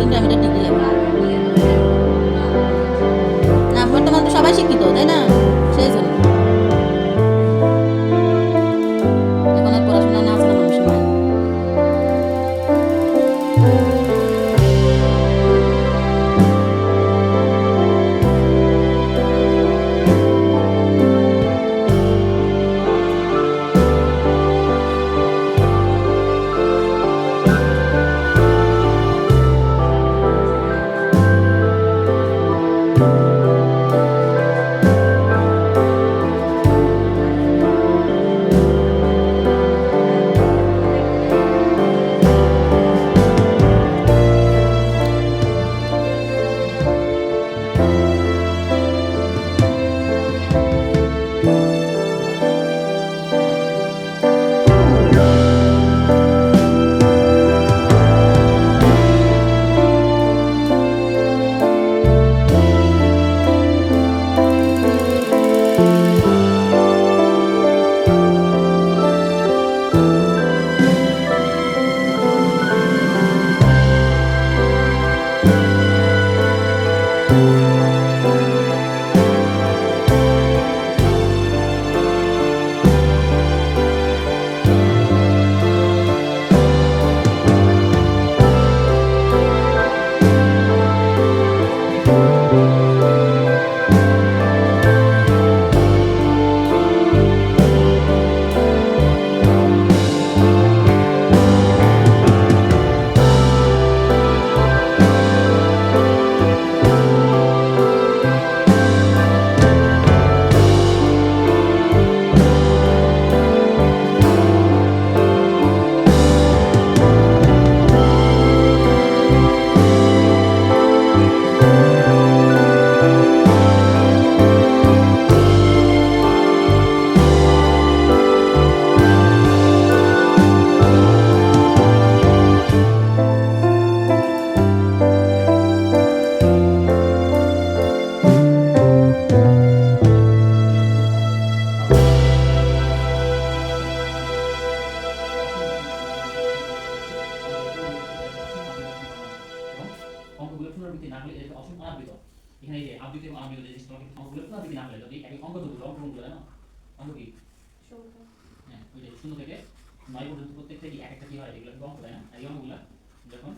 শুনলে আমি এটা ডিগ্রি লাগবে না, বর্তমান তো সবাই শিক্ষিত তাই না, সেই জন্য এখন আর পড়াশোনা না আছে না মানুষের মায়। অঙ্কগুলো পুনরাবৃত্তি না হলে এটা অসীম অনাবৃত। এখানে এই যে আবৃত এবং অনাবৃত যে সিস্টেম অঙ্কগুলো পুনরাবৃত্তি না হলে যদি একই অঙ্ক দুটো অঙ্কগুলো জানো অঙ্ক কি হ্যাঁ ওই যে 0 থেকে 9 পর্যন্ত প্রত্যেক থেকে এক একটা কি হয় এগুলো অঙ্ক তাই না, এই অঙ্কগুলো যখন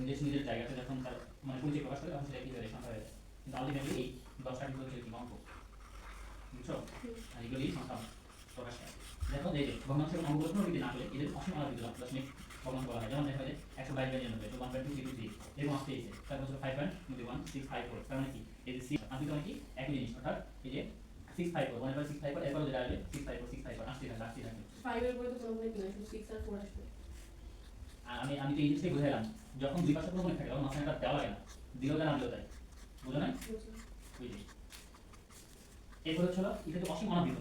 নিজের জায়গাতে যখন তার মানে পরিচয় প্রকাশ করে তখন সেটা কি হয়ে সংখ্যা হয়ে যায়, কিন্তু আলটিমেটলি এই 10টা কিন্তু হচ্ছে কি অঙ্ক, বুঝছো? আর এগুলি সংখ্যা প্রকাশ পায়। দেখো এই যে ভগ্নাংশের অঙ্কগুলো পুনরাবৃত্তি না হলে এদের অসীম অনাবৃত দশমিক ভগ্নাংশ বলা হয়। যেমন দেখা যায় 122 তো 1.2323 এরকম আসতে এসেছে, তারপর হচ্ছে 5.1654 তার মানে কি এই যে 6 আবৃত মানে কি একই জিনিস, অর্থাৎ এই যে 654 1.654 এরপর যেটা আসবে 654 আসতে থাকবে 5 এর পরে তো কোনো গুণিত নয়, শুধু 6 আর 4 আসবে। আর আমি তো এই জিনিসটাই বুঝাইলাম, যখন দুই পাশে কোনো গুণিত থাকে তখন মাঝখানে একটা দেওয়া লাগে না, দিলেও না দিলেও তাই, বুঝো না? ওই যে এরপর হচ্ছে এটা তো অসীম অনাবৃত।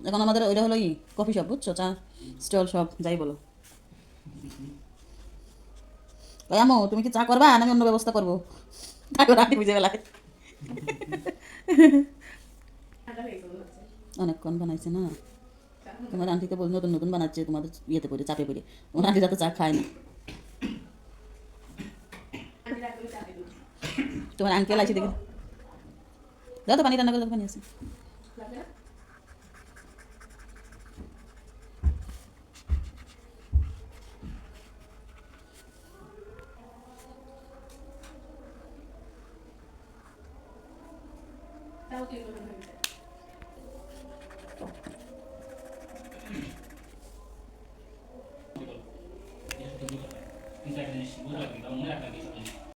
এখন আমাদের ওইটা হলো কি কফি শপ, বুঝছো, চা স্টল সব যাই বলো। আমো তুমি কি চা করবা না আমি অন্য ব্যবস্থা করবো, তারপর রাতে বুঝে বেলায় অনেকক্ষণ বানাইছে না, তোমার আন্টিকে বল নতুন নতুন বানাচ্ছে তোমাদের ইয়েতে পড়ে চাপে পড়ে, তোমার আন্টি যাতে চা খায় না। তোমার আঙ্কেল আছে দেখে দাও তো পানি, রান্না করে পানি আছে। তাও কি করবে ভাই? কিন্তু একটা জিনিস বুঝতে লাগবে, মনে রাখবে